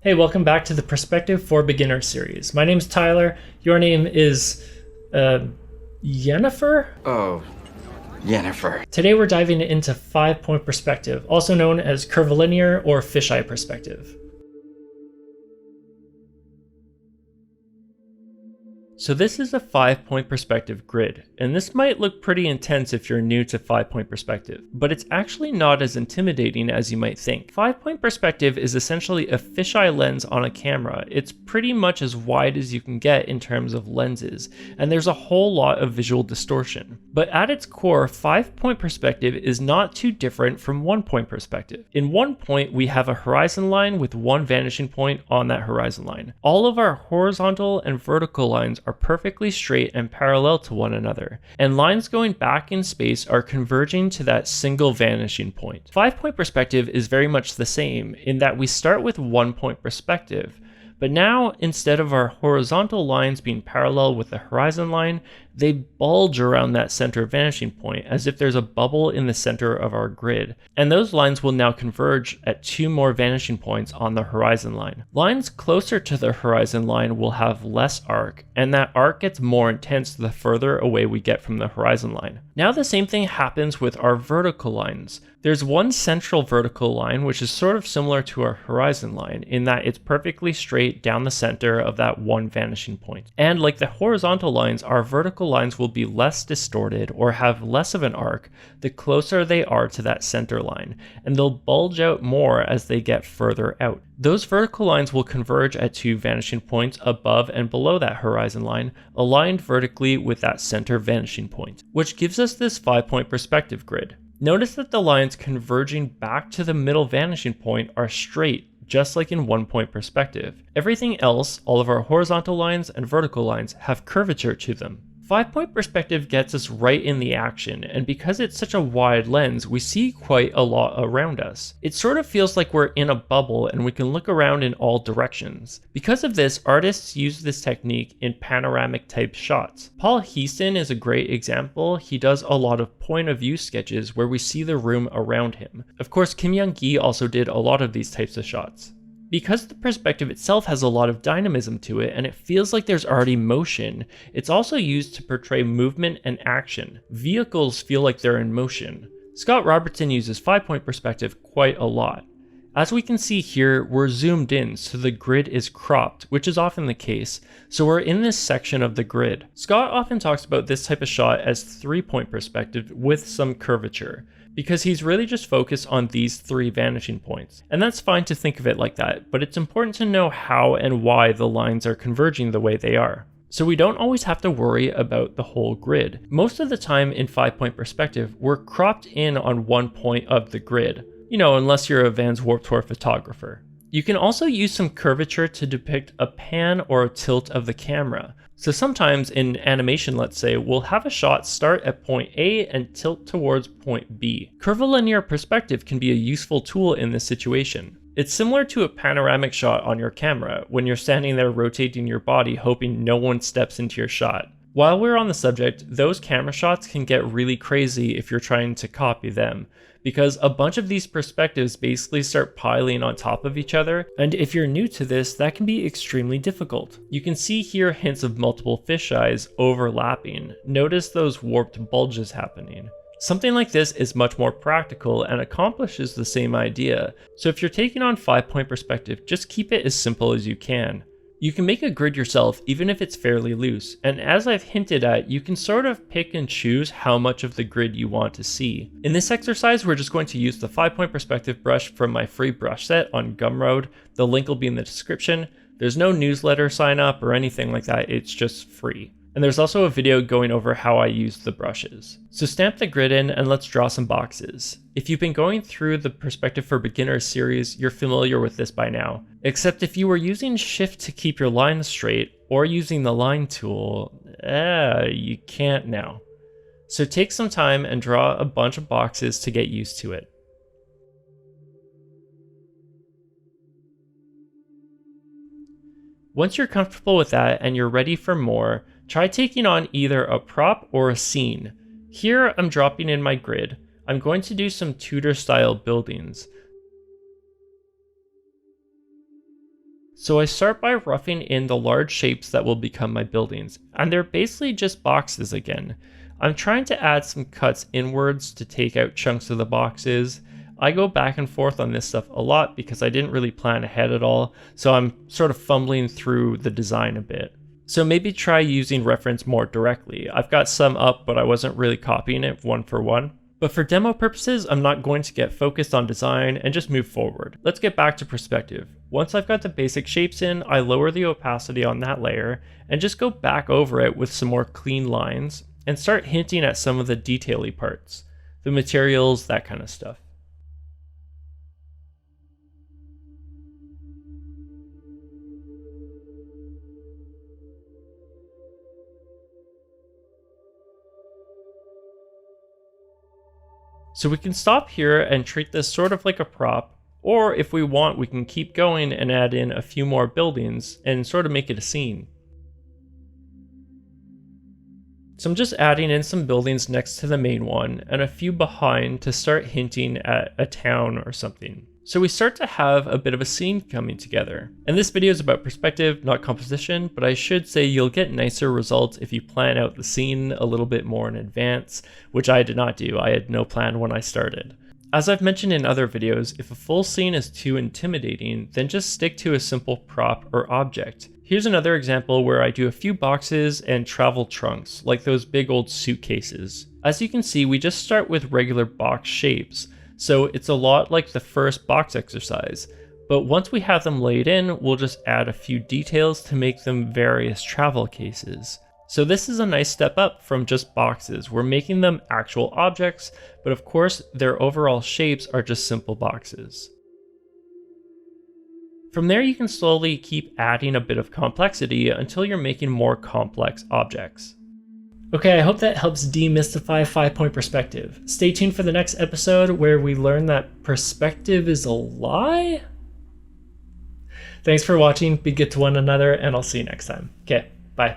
Hey, welcome back to the Perspective for Beginners series. My name's Tyler. Your name is, Yennefer? Oh, Yennefer. Today we're diving into 5-point perspective, also known as curvilinear or fisheye perspective. So this is a 5-point perspective grid, and this might look pretty intense if you're new to 5-point perspective, but it's actually not as intimidating as you might think. 5-point perspective is essentially a fisheye lens on a camera. It's pretty much as wide as you can get in terms of lenses, and there's a whole lot of visual distortion. But at its core, 5-point perspective is not too different from 1-point perspective. In 1 point, we have a horizon line with one vanishing point on that horizon line. All of our horizontal and vertical lines are perfectly straight and parallel to one another, and lines going back in space are converging to that single vanishing point. 5-point perspective is very much the same in that we start with 1-point perspective, but now instead of our horizontal lines being parallel with the horizon line, they bulge around that center vanishing point as if there's a bubble in the center of our grid, and those lines will now converge at 2 more vanishing points on the horizon line. Lines closer to the horizon line will have less arc, and that arc gets more intense the further away we get from the horizon line. Now the same thing happens with our vertical lines. There's one central vertical line which is sort of similar to our horizon line in that it's perfectly straight down the center of that one vanishing point. And like the horizontal lines, our vertical lines will be less distorted or have less of an arc the closer they are to that center line, and they'll bulge out more as they get further out. Those vertical lines will converge at 2 vanishing points above and below that horizon line, aligned vertically with that center vanishing point, which gives us this 5-point perspective grid. Notice that the lines converging back to the middle vanishing point are straight, just like in 1-point perspective. Everything else, all of our horizontal lines and vertical lines, have curvature to them. 5-point perspective gets us right in the action, and because it's such a wide lens, we see quite a lot around us. It sort of feels like we're in a bubble and we can look around in all directions. Because of this, artists use this technique in panoramic type shots. Paul Heaston is a great example. He does a lot of point of view sketches where we see the room around him. Of course, Kim Young-gi also did a lot of these types of shots. Because the perspective itself has a lot of dynamism to it and it feels like there's already motion, it's also used to portray movement and action. Vehicles feel like they're in motion. Scott Robertson uses 5-point perspective quite a lot. As we can see here, we're zoomed in, so the grid is cropped, which is often the case, so we're in this section of the grid. Scott often talks about this type of shot as 3-point perspective with some curvature, because he's really just focused on these 3 vanishing points. And that's fine to think of it like that, but it's important to know how and why the lines are converging the way they are. So we don't always have to worry about the whole grid. Most of the time in 5-point perspective, we're cropped in on 1 point of the grid. You know, unless you're a Vans Warped Tour photographer. You can also use some curvature to depict a pan or a tilt of the camera. So sometimes in animation, let's say, we'll have a shot start at point A and tilt towards point B. Curvilinear perspective can be a useful tool in this situation. It's similar to a panoramic shot on your camera, when you're standing there rotating your body hoping no one steps into your shot. While we're on the subject, those camera shots can get really crazy if you're trying to copy them, because a bunch of these perspectives basically start piling on top of each other, and if you're new to this, that can be extremely difficult. You can see here hints of multiple fisheyes overlapping. Notice those warped bulges happening. Something like this is much more practical and accomplishes the same idea, so if you're taking on 5-point perspective, just keep it as simple as you can. You can make a grid yourself even if it's fairly loose, and as I've hinted at, you can sort of pick and choose how much of the grid you want to see. In this exercise, we're just going to use the 5-point perspective brush from my free brush set on Gumroad. The link will be in the description. There's no newsletter sign up or anything like that, it's just free. And there's also a video going over how I use the brushes. So stamp the grid in and let's draw some boxes. If you've been going through the Perspective for Beginners series, you're familiar with this by now. Except if you were using Shift to keep your lines straight, or using the line tool, you can't now. So take some time and draw a bunch of boxes to get used to it. Once you're comfortable with that and you're ready for more, try taking on either a prop or a scene. Here I'm dropping in my grid. I'm going to do some Tudor style buildings. So I start by roughing in the large shapes that will become my buildings, and they're basically just boxes again. I'm trying to add some cuts inwards to take out chunks of the boxes. I go back and forth on this stuff a lot because I didn't really plan ahead at all, so I'm sort of fumbling through the design a bit. So maybe try using reference more directly. I've got some up, but I wasn't really copying it one for one. But for demo purposes, I'm not going to get focused on design and just move forward. Let's get back to perspective. Once I've got the basic shapes in, I lower the opacity on that layer and just go back over it with some more clean lines and start hinting at some of the detail-y parts, the materials, that kind of stuff. So we can stop here and treat this sort of like a prop, or if we want, we can keep going and add in a few more buildings and sort of make it a scene. So I'm just adding in some buildings next to the main one and a few behind to start hinting at a town or something. So we start to have a bit of a scene coming together. And this video is about perspective, not composition, but I should say you'll get nicer results if you plan out the scene a little bit more in advance, which I did not do. I had no plan when I started. As I've mentioned in other videos, if a full scene is too intimidating, then just stick to a simple prop or object. Here's another example where I do a few boxes and travel trunks, like those big old suitcases. As you can see, we just start with regular box shapes, so it's a lot like the first box exercise. But once we have them laid in, we'll just add a few details to make them various travel cases. So this is a nice step up from just boxes. We're making them actual objects, but of course their overall shapes are just simple boxes. From there you can slowly keep adding a bit of complexity until you're making more complex objects. Okay, I hope that helps demystify 5-point perspective. Stay tuned for the next episode where we learn that perspective is a lie? Thanks for watching, be good to one another, and I'll see you next time. Okay, bye.